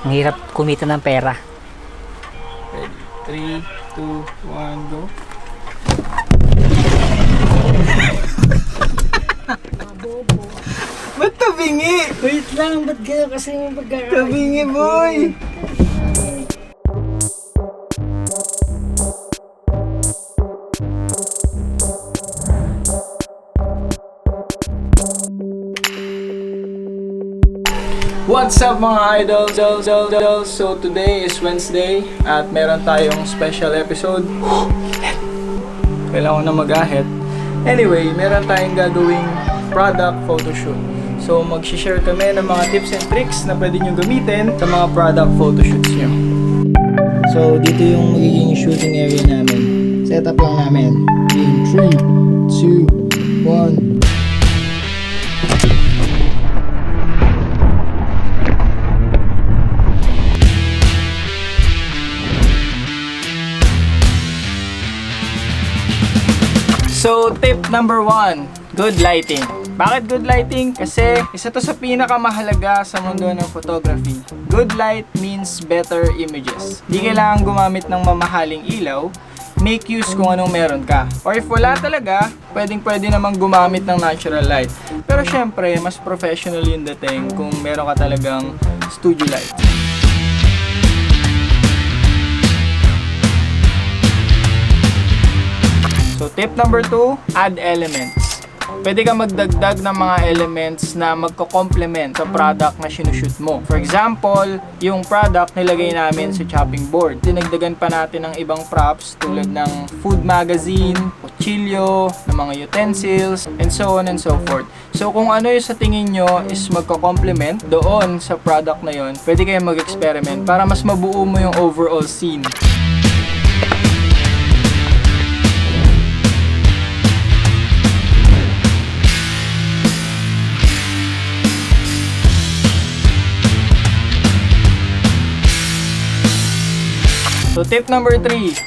Ang hirap kumita ng pera. Ready? 3, 2, 1, go. Ba't tabingi? Wait lang, ba't gano'n kasi yung pagkakain? Tabingi, boy! What's up mga idols? So today is Wednesday at meron tayong special episode. Kailangan ko na mag-ahit. Anyway, meron tayong gagawing product photoshoot. So mag-share kami ng mga tips and tricks na pwede nyo gamitin sa mga product photoshoots nyo. So dito yung magiging shooting area namin. Setup lang namin. In 3, 2, 1. So, tip number 1, good lighting. Bakit good lighting? Kasi isa to sa pinakamahalaga sa mundo ng photography. Good light means better images. Di kailangan gumamit ng mamahaling ilaw, make use kung anong meron ka. Or if wala talaga, pwede namang gumamit ng natural light. Pero syempre, mas professional yung dating kung meron ka talagang studio light. So tip number 2, add elements. Pwede ka magdagdag ng mga elements na magko-complement sa product na sinushoot mo. For example, yung product nilagay namin sa chopping board. Dinagdagan pa natin ng ibang props tulad ng food magazine, kutsilyo, ng mga utensils, and so on and so forth. So kung ano yung sa tingin nyo is magko-complement doon sa product na yon, pwede kayo mag-experiment para mas mabuo mo yung overall scene. So tip number 3.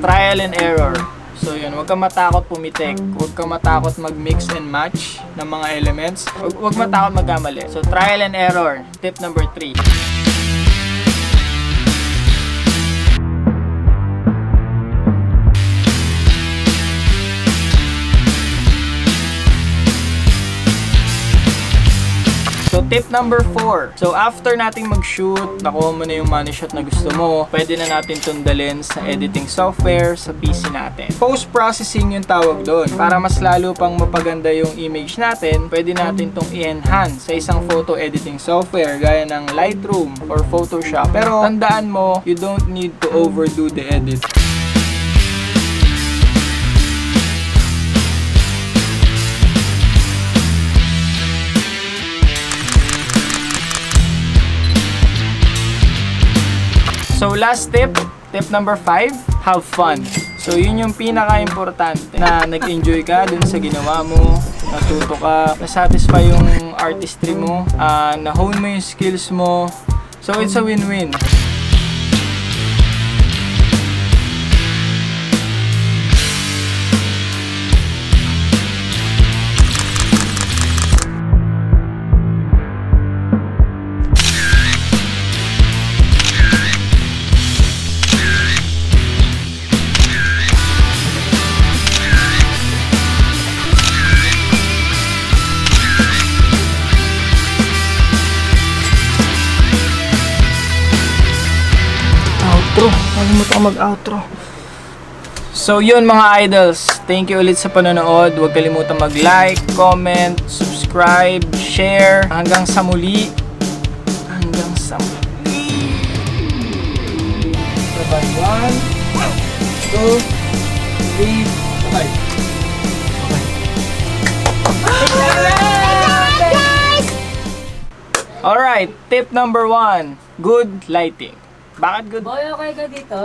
Trial and error. So yun, huwag ka matakot pumitik, huwag ka matakot mag-mix and match ng mga elements, huwag matakot magkamali. So trial and error, tip number 3. So tip number 4. So after nating mag-shoot, nakuha mo na yung money shot na gusto mo, pwede na natin tundalin sa editing software sa PC natin. Post-processing yung tawag doon. Para mas lalo pang mapaganda yung image natin, pwede natin tong i-enhance sa isang photo editing software gaya ng Lightroom or Photoshop. Pero tandaan mo, you don't need to overdo the edit. So last tip number 5, have fun. So yun yung pinaka-importante na nag-enjoy ka dun sa ginawa mo, natuto ka, na-satisfy yung artistry mo, na-hone mo yung skills mo. So it's a win-win. Nakalimutan ko mag-outro. So yun mga idols, thank you ulit sa panonood. Huwag kalimutan mag-like, comment, subscribe, share. Hanggang sa muli. Bye-bye. 1, 2, 3, bye. Alright, tip number 1, good lighting. Bakit good? Boy, okay ka dito.